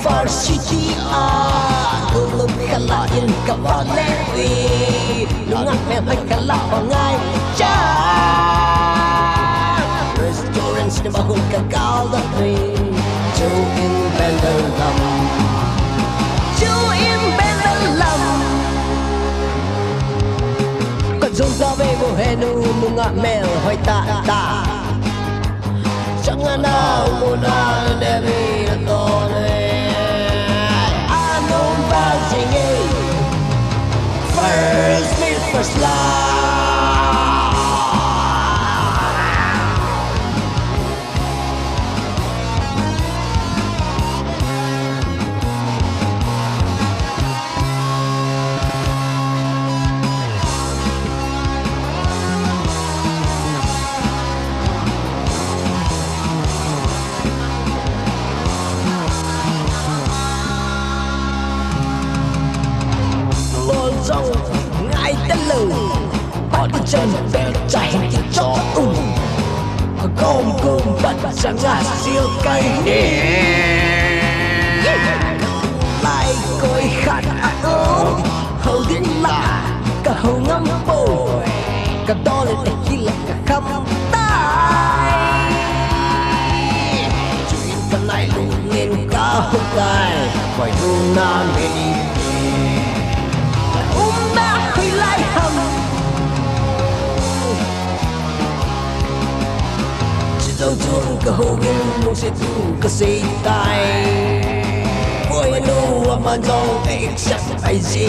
varsity Gulub kalain kapalewi Lungat may kalapangay Diyan Restaurants na bahul kagaldawi Join Bendalam Join Bendalam Kadzong sabi mo henu mga mel hoy ta Jangan na muna debi atone Anong bagay First meet first love dâu ngại tên lù bỏ đi chân về chạy thì cho gom gom bật chẳng ngã siêu cây lại coi khát ôm hầu đến là cả hầu ngâm bồi cả đó là để khi là cả khắp tay chuyện phần này luôn nên cả hôm nay phải luôn nam đi lại hầm chỉ dấu chuông cả hồ nguyên một sẽ tu cả xây tay ôi nu mà dòng tiếc chắc phải gì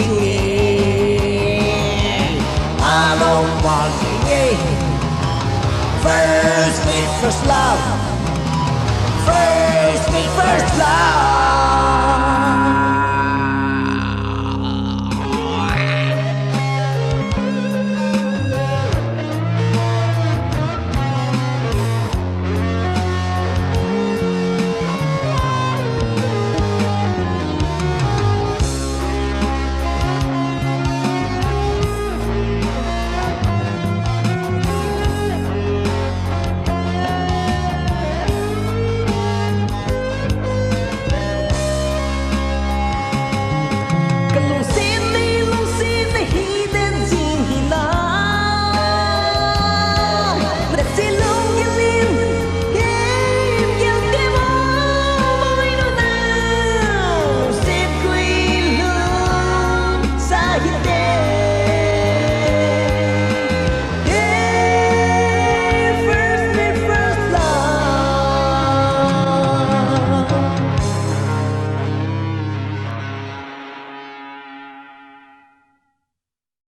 don't want to nghe First meet first love First meet first love